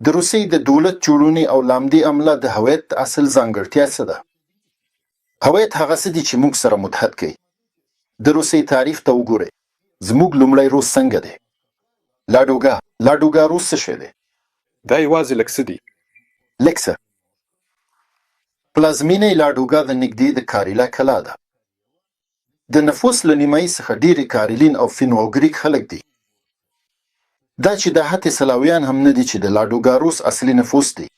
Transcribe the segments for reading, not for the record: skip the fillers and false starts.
د روسیې د دولت جوړونې او لامدې عمله د هویت اصل ځانګړتیا څه ده؟ هویت هغه څه دي چې موږ سره متحد کوي. د روسیې تاریخ ته وګورئ. زموږ لومړی روس څنګه دی؟ لاډوګا روس څه شی دی؟ دا یوازې لږ څه دي. لږ څه. پلازمینه لاډوګا د نږدې د کاریلا کلا ده. د نفوس له نیمایي څخه ډېری کاریلین او فینو او ګریک خلک دي. دا چې د حتی سلاویان هم نه دي چې د لاډوګا روس اصلي نفوس دی،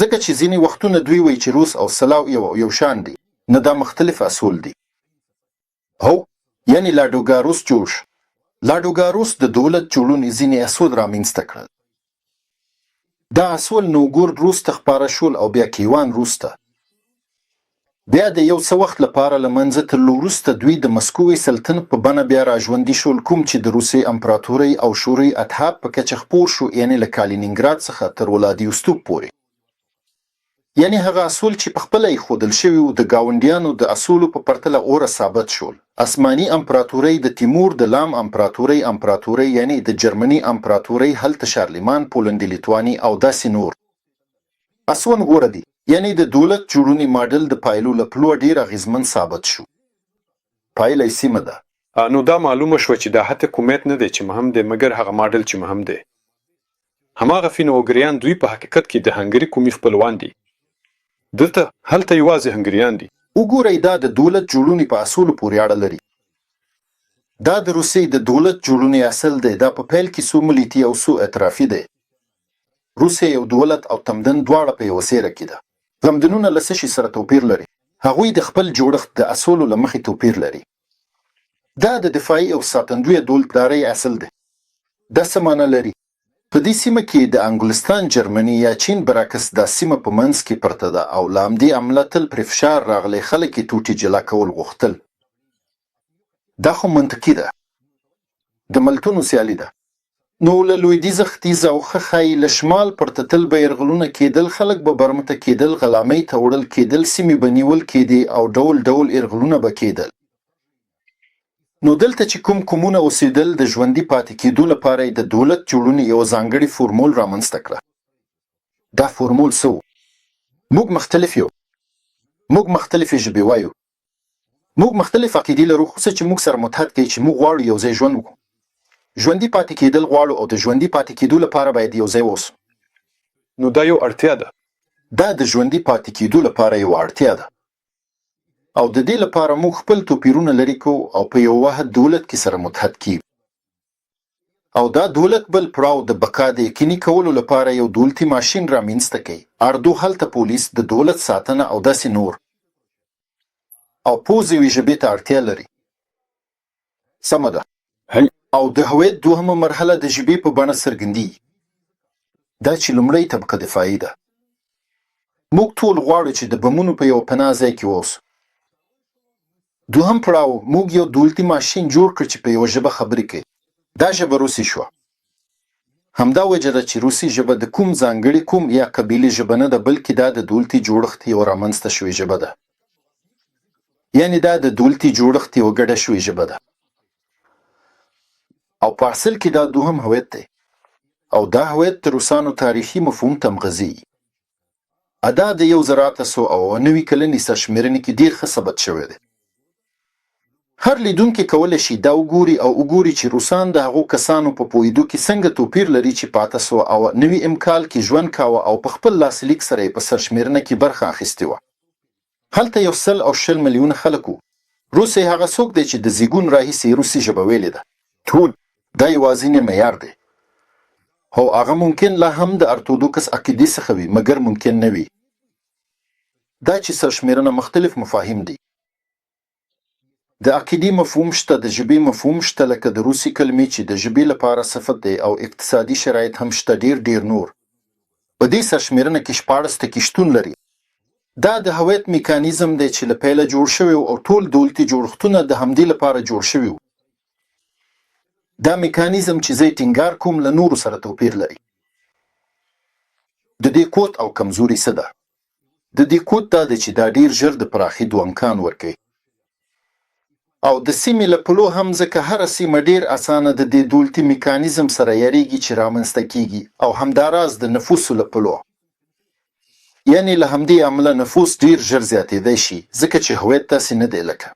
ځکه چې ځینې وختونه دوی وایي چې روس او سلاو یو شان دي، نه دا مختلف اصول دي. هو، یعنی لاډوګا روس جوړ شو. لاډوګا روس د دولت جوړونې ځینې اصول رامنځته کړل. دا اصول نوګورد روس ته خپاره شول او بیا کیوان روس ته. بیا د یو څه وخت لپاره له منځه تللو وروسته دوی د مسکوي سلطنت په بڼه بیا راژوندي شول، کوم چې د روسیې امپراتورۍ او شوروي اتحاد په کچه خپور شو، یعنی له کالینینګراد څخه تر ولادیوستوک پورې. یعنی هغه اصول چې په خپله ایښودل شوي وو د ګاونډیانو د اصولو په پرتله اوره ثابت شول. اسماني امپراتورۍ د تیمور د لام امپراتورۍ یعنی د جرمني امپراتورۍ، هلته شارلمان، پولند، لیتواني او داسې نور. اسون غوره دي، یعنی د دولت جوړونې ماډل د پایلو له پلوه ډېر اغېزمن ثابت شو. پایله یې سیمه ده. نو دا معلومه شوه چې دا حتی کومیت نه دی چې مهم دی، مګر هغه ماډل چې مهم دی. هماغه فینو اوګریان دوی په حقیقت کې د هنګري قومي خپلوان دي. هلته یوازې هنګریان دي. وګورئ، دا د دولت جوړونې په اصولو پورې اړه لري. دا د روسیې د دولت جوړونې اصل دی. دا په پیل کې څو ملیتي او څو اطرافي دی. روسیه یو دولت او تمدن دواړه په یوه څیره کې ده. تمدنونه له څه شي سره توپیر لري؟ هغوی د خپل جوړښت د اصولو له مخې توپیر لري. دا د دفاعي او ساتندویه دولتدارۍ اصل دی. دا څه معنی لري؟ په دې سیمه کې د انګلستان، جرمني یا چین برعکس دا سیمه په منځ کې پرته ده او له همدې امله تل پرې فشار راغلی. خلک یې ټوټې جلا کول غوښتل. دا خو منطقي ده. د ملتونو سیالي ده. نو له لویدیځه ختیځه او ښه ښایي له شمال پرته تل به یرغلونه کېدل، خلک به برمته کېدل، غلامۍ ته وړل کېدل، سیمې به نیول کېدې او ډول ډول یرغلونه به کېدل. نو دلته چې کوم قومونه اوسېدل، د ژوندي پاتې کېدو لپاره یې د دولت جوړونې یو ځانګړی فورمول رامنځته کړه. دا فورمول څه و؟ موږ مختلف یو. موږ مختلفې ژبې وایو. موږ مختلف عقیدې لرو، خو څه چې موږ سره متحد کوي چې موږ غواړو یو ځای ژوند وکړو. ژوندي پاتې کېدل غواړو او د ژوندي پاتې کېدو لپاره باید یو ځای واوسو. نو دا یو اړتیا ده. دا د ژوندي پاتې کېدو لپاره یو اړتیا ده. او د دې لپاره موږ خپل توپیرونه لرې کوو او په یو واحد دولت کې سره متحد کیږو. او دا دولت بل پړاو د بقا د یقیني کولو لپاره یو دولتي ماشین رامنځته کوي. اردو، هلته پولیس، د دولت ساتنه او داسې نور. او پوځ یوې ژبې ته اړتیا لري. سمه ده. او د هویت دوهمه مرحله د ژبې په بڼه څرګندېږي. دا چې لومړۍ طبقه دفاعي ده. موږ ټول غواړو چې د بمونو په یو پناه ځای کې واوسو. دوهم پړاو، موږ یو دولتي ماشین جوړ کړ چې په یوه ژبه خبرې کوي. دا ژبه روسي شوه. همدا وجه ده چې روسي ژبه د کوم ځانګړي قوم یا قبیلې ژبه نه ده، بلکې دا د دولتي جوړښت یوه رامنځته شوې ژبه ده. یعنی دا د دولتي جوړښت یوه ګډه شوې ژبه ده. او په اصل کې دا دوهم هویت دی. او دا هویت د روسانو تاریخي مفهوم ته مغذي. دا د 1890 کلنې سرشمېرنې کې ډېر ښه ثبت شوی دی. هر لیدونکی کولی شي دا وګوري او وګوري چې روسان د هغو کسانو په پوهېدو کې څنګه توپیر لري چې په 1890 کال کې ژوند کاوه او په خپل لاسلیک سره یې په سرشمېرنه کې برخه اخیستې وه. هلته 120 میلیونه خلک وو. روس هغه څوک دی چې د زیږون راهیسې روسي ژبه ویلې ده. ټول دا یوازینی معیار دی. هو هغه ممکن لا هم د ارتودوکس عقیدې څخه وي، مګر ممکن نه وي. دا چې سرشمېرنه مختلف مفاهیم دي. د عقیدې مفهوم شته، د ژبې مفهوم شته، لکه د روسي کلمې چې د ژبې لپاره صفت دی، او اقتصادي شرایط هم شته، ډیر نور. په دې سرشمېرنه کې 14 ټکي شتون لري. دا د هویت میکانیزم دی چې له پیله جوړ شوی او ټول دولتي جوړښتونه د همدې لپاره جوړ شوي. دا میکانیزم چې زه ټینګار کوم له نورو سره توپیر لري. د دې قوت او کمزوري څه ده؟ د دې قوت دا دی چې دا ډیر ژر د پراخېدو امکان ورکوي. او د سیمې له پلو هم ځکه هره سیمه ډیر اسانه د دې دولتي میکانیزم سره یریږي چې رامنځته کیږي او همداراز د نفوسو له پلو یعنی له همدې امله نفوس ډیر ژر زیاتېدی شي ځکه چې هویت داسې نه دی لکه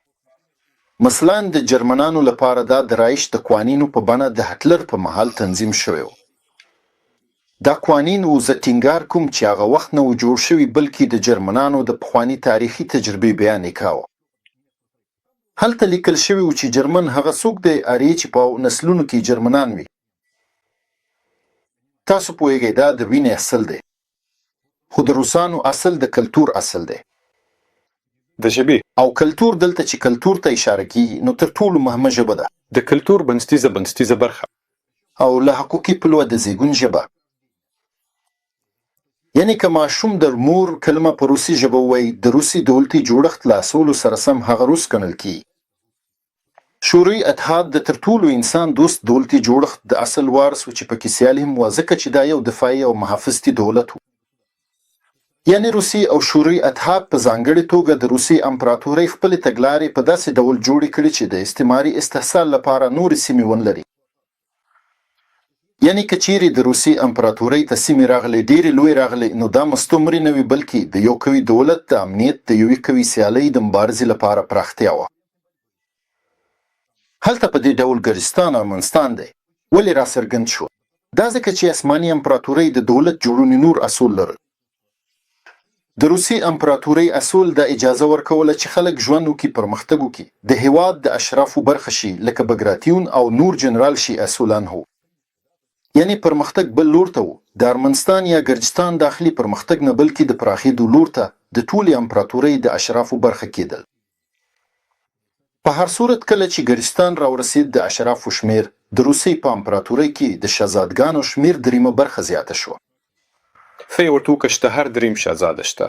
مثلا د جرمنانو لپاره دا د رایش د قوانینو په بڼه د هټلر په مهال تنظیم شوی و دا قوانین و زه ټینګار کوم چې هغه وخت نه و جوړ شوي بلکې د جرمنانو د پخواني تاریخي تجربې بیان یې کاوه هلته لیکل شوي و چې جرمن هغه څوک دی ارې چې په نسلونو کې جرمنان وي تاسو پوهیږئ دا د وینې اصل دی خو د روسانو اصل د کلتور اصل دی د ژبې او کلتور دلته چې کلتور ته اشاره کیږي نو تر ټولو مهمه ژبه ده د کلتور بنسټیزه برخه او له حقوقي پلوه د زیږون ژبه یعنی که ماشوم د مور کلمه په روسي ژبه ووایي د روسي دولتي جوړښت له اصولو سره سم هغه روس ګڼل کیږي شوروي اتحاد د تر ټولو انسان دوست دولتي جوړښت د اصل وارث و چې پکې سیال هم و ځکه چې دا یو دفاعي او محافظتي دولت و یعنی روسي او شوروي اتحاد په ځانګړې توګه د روسي امپراتورۍ خپلې تګلارې په داسې ډول جوړې کړې چې د استعماري استحصال لپاره نورې سیمې ونلري یعنی که چیرې د روسي امپراتورۍ ته سیمې راغلې ډېرې لوی راغلې نو دا مستمرې نه وي بلکې د یو قوي دولت د امنیت د یوې قوي سیالۍ د مبارزې لپاره پراختیا وه هلته په دې ډول ګرجستان ارمنستان دی ولې راڅرګند شو دا ځکه چې اسماني امپراتورۍ د دولت جوړونې نور اصول لرل د روسي امپراتورۍ اصول د اجازه ورکوله چې خلک ژوند وکړي پرمختګ وکړي د هیواد د اشرافو برخه شي لکه بګراتیون او نور جنرال شي اصولان هو یعنی پرمختګ بل لور ته و د ارمنستان یا ګرجستان داخلي پرمختګ نه بلکې د پراخېدو لور ته د ټولې امپراتورۍ د اشرافو برخه کېدل په هر صورت کله چې ګرجستان راورسېد د اشرافو شمیر د روسیې په امپراتورۍ کې د شهزادګانو شمیر دریمه برخه زیاته شوه فی ورته وکړه چې هر دریم شهزاده شته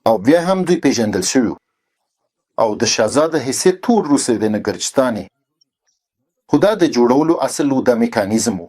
او بیا هم دوی پیژندل شوي او د شهزاده حیثیت ټول روسیې دی نه ګرجستان خو دا د جوړولو اصل و دا میکانیزم و